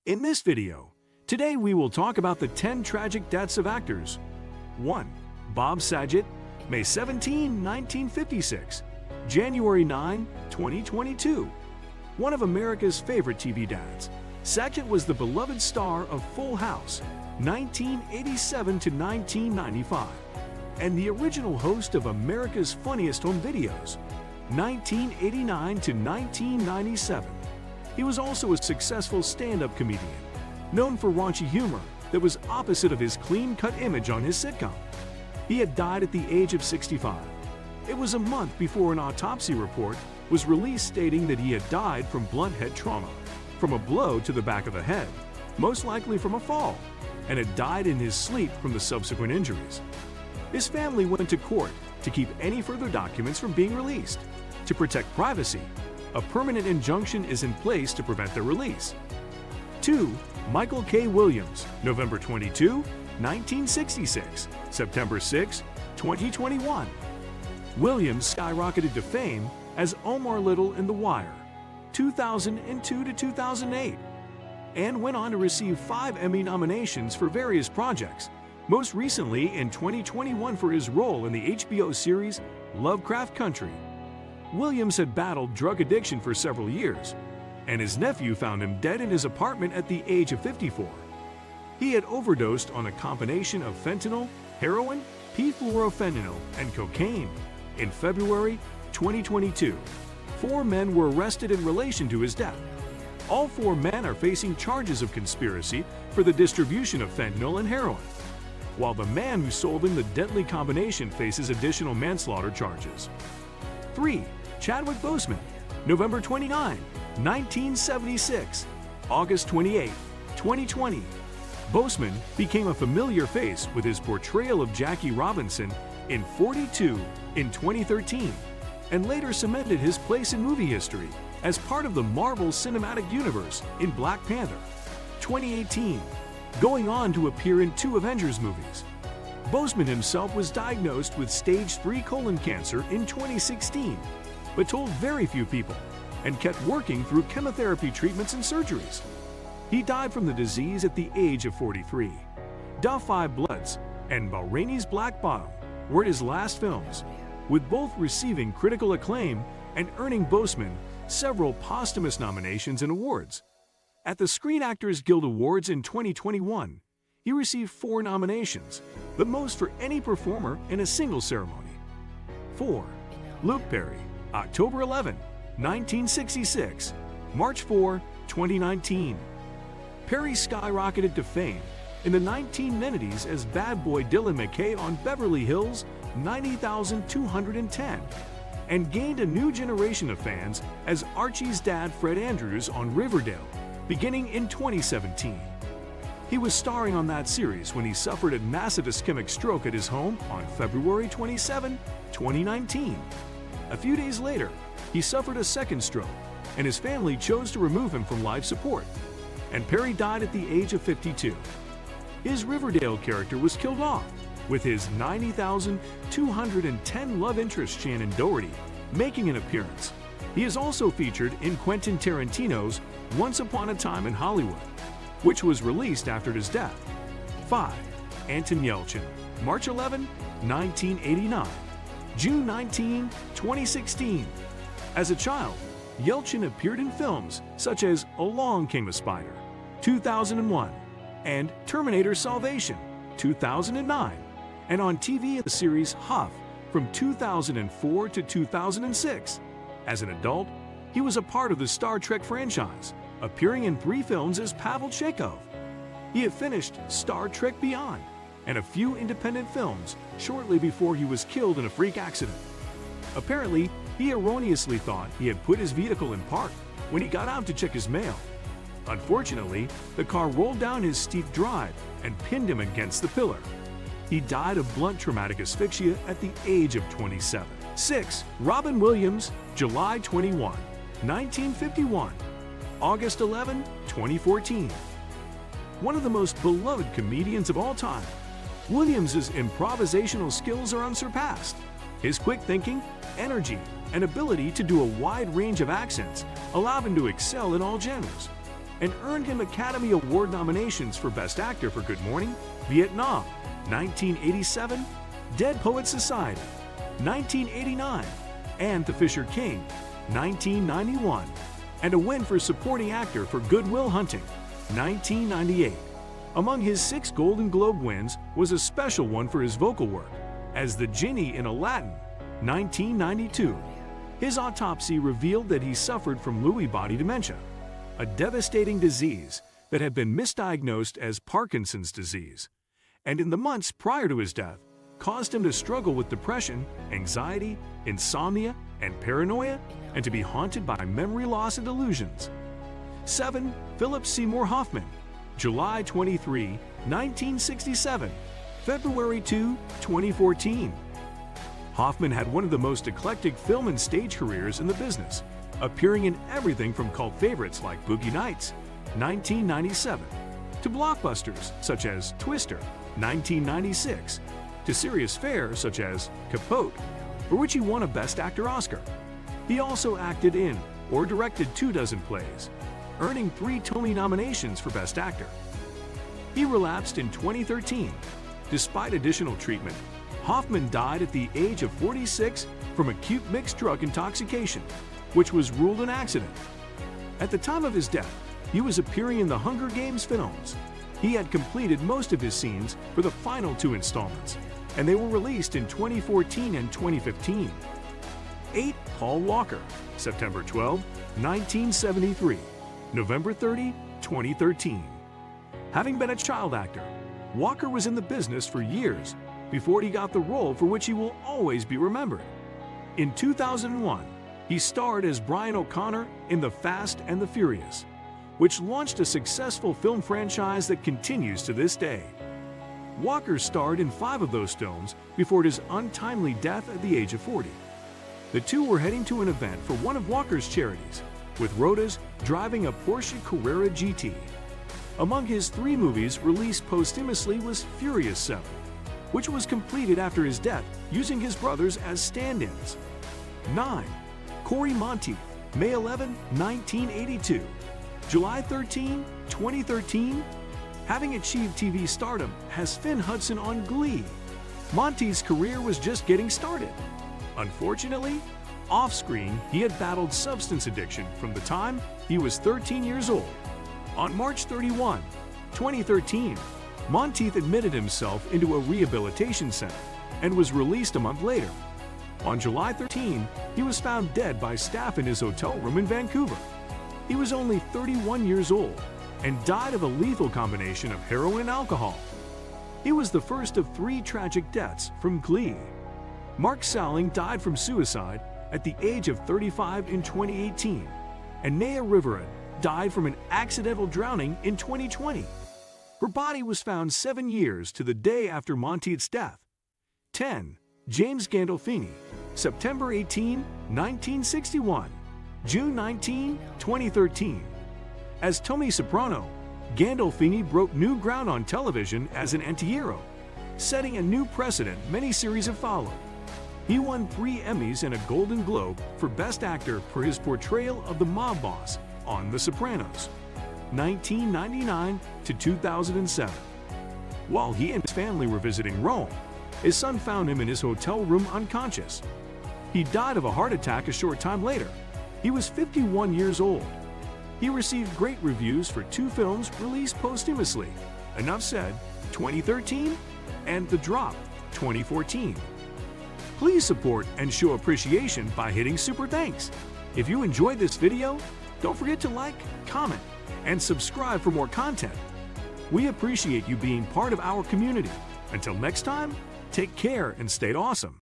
In this video, today we will talk about the 10 tragic deaths of actors. 1. Bob Saget, May 17, 1956, January 9, 2022. One of America's favorite TV dads, Saget was the beloved star of Full House, 1987 to 1995, and the original host of America's Funniest Home Videos, 1989 to 1997. He was also a successful stand-up comedian, known for raunchy humor that was opposite of his clean-cut image on his sitcom. He had died at the age of 65. It was a month before an autopsy report was released stating that he had died from blunt head trauma, from a blow to the back of the head, most likely from a fall, and had died in his sleep from the subsequent injuries. His family went to court to keep any further documents from being released. To protect privacy, a permanent injunction is in place to prevent their release. 2. Michael K. Williams, November 22, 1966, September 6, 2021. Williams skyrocketed to fame as Omar Little in The Wire, 2002 to 2008, and went on to receive 5 Emmy nominations for various projects, most recently in 2021 for his role in the HBO series Lovecraft Country. Williams had battled drug addiction for several years, and his nephew found him dead in his apartment at the age of 54. He had overdosed on a combination of fentanyl, heroin, p-fluorophenol, and cocaine. In February 2022, 4 men were arrested in relation to his death. All 4 men are facing charges of conspiracy for the distribution of fentanyl and heroin, while the man who sold him the deadly combination faces additional manslaughter charges. 3. Chadwick Boseman, November 29, 1976, August 28, 2020. Boseman became a familiar face with his portrayal of Jackie Robinson in 42 in 2013, and later cemented his place in movie history as part of the Marvel Cinematic Universe in Black Panther, 2018, going on to appear in 2 Avengers movies. Boseman himself was diagnosed with stage 3 colon cancer in 2016, but told very few people and kept working through chemotherapy treatments and surgeries. He died from the disease at the age of 43. Da 5 Bloods and Ma Rainey's Black Bottom were his last films, with both receiving critical acclaim and earning Boseman several posthumous nominations and awards. At the Screen Actors Guild Awards in 2021, he received 4 nominations, the most for any performer in a single ceremony. 4. Luke Perry, October 11, 1966, March 4, 2019. Perry skyrocketed to fame in the 1990s as bad boy Dylan McKay on Beverly Hills 90,210, and gained a new generation of fans as Archie's dad Fred Andrews on Riverdale, beginning in 2017. He was starring on that series when he suffered a massive ischemic stroke at his home on February 27, 2019. A few days later, he suffered a second stroke, and his family chose to remove him from life support, and Perry died at the age of 52. His Riverdale character was killed off, with his 90,210 love interest Shannon Doherty making an appearance. He is also featured in Quentin Tarantino's Once Upon a Time in Hollywood, which was released after his death. 5. Anton Yelchin, March 11, 1989, June 19, 2016. As a child, Yelchin appeared in films such as Along Came a Spider, 2001, and Terminator Salvation, 2009, and on TV in the series Huff from 2004 to 2006. As an adult, he was a part of the Star Trek franchise, appearing in 3 films as Pavel Chekhov. He had finished Star Trek Beyond and a few independent films shortly before he was killed in a freak accident. Apparently, he erroneously thought he had put his vehicle in park when he got out to check his mail. Unfortunately, the car rolled down his steep drive and pinned him against the pillar. He died of blunt traumatic asphyxia at the age of 27. 6. Robin Williams, July 21, 1951, August 11, 2014. One of the most beloved comedians of all time, Williams' improvisational skills are unsurpassed. His quick thinking, energy, and ability to do a wide range of accents allowed him to excel in all genres. and earned him Academy Award nominations for Best Actor for Good Morning, Vietnam, 1987, Dead Poets Society, 1989, and The Fisher King, 1991, and a win for Supporting Actor for Good Will Hunting, 1998. Among his 6 Golden Globe wins was a special one for his vocal work as the Genie in Aladdin, 1992. His autopsy revealed that he suffered from Lewy body dementia, a devastating disease that had been misdiagnosed as Parkinson's disease, and in the months prior to his death, caused him to struggle with depression, anxiety, insomnia, and paranoia, and to be haunted by memory loss and delusions. 7. Philip Seymour Hoffman, July 23, 1967, February 2, 2014. Hoffman had one of the most eclectic film and stage careers in the business, appearing in everything from cult favorites like Boogie Nights, 1997, to blockbusters such as Twister, 1996, to serious fare such as Capote, for which he won a Best Actor Oscar. He also acted in or directed 24 plays, earning 3 Tony nominations for Best Actor. He relapsed in 2013. Despite additional treatment, Hoffman died at the age of 46 from acute mixed drug intoxication, which was ruled an accident. At the time of his death, he was appearing in the Hunger Games films. He had completed most of his scenes for the final 2 installments, and they were released in 2014 and 2015. 8. Paul Walker, September 12, 1973, November 30, 2013. Having been a child actor, Walker was in the business for years before he got the role for which he will always be remembered. In 2001, he starred as Brian O'Connor in The Fast and the Furious, which launched a successful film franchise that continues to this day. Walker starred in 5 of those films before his untimely death at the age of 40. The two were heading to an event for one of Walker's charities, with Rodas driving a Porsche Carrera GT. Among his 3 movies released posthumously was Furious 7, which was completed after his death using his brothers as stand-ins. 9. Cory Monteith, May 11, 1982, July 13, 2013. Having achieved TV stardom as Finn Hudson on Glee, Monteith's career was just getting started. Unfortunately, off-screen, he had battled substance addiction from the time he was 13 years old. On March 31, 2013, Monteith admitted himself into a rehabilitation center and was released a month later. On July 13, he was found dead by staff in his hotel room in Vancouver. He was only 31 years old and died of a lethal combination of heroin and alcohol. He was the first of 3 tragic deaths from Glee. Mark Salling died from suicide at the age of 35 in 2018, and Naya Riverhead died from an accidental drowning in 2020. Her body was found 7 years to the day after Monteith's death. 10. James Gandolfini, September 18, 1961, June 19, 2013. As Tony Soprano, Gandolfini broke new ground on television as an anti-hero, setting a new precedent many series have followed. He won 3 Emmys and a Golden Globe for Best Actor for his portrayal of the mob boss on The Sopranos, 1999 to 2007. While he and his family were visiting Rome, his son found him in his hotel room unconscious. He died of a heart attack a short time later. He was 51 years old. He received great reviews for 2 films released posthumously, Enough Said, 2013, and The Drop, 2014. Please support and show appreciation by hitting Super Thanks. If you enjoyed this video, don't forget to like, comment, and subscribe for more content. We appreciate you being part of our community. Until next time, take care and stay awesome.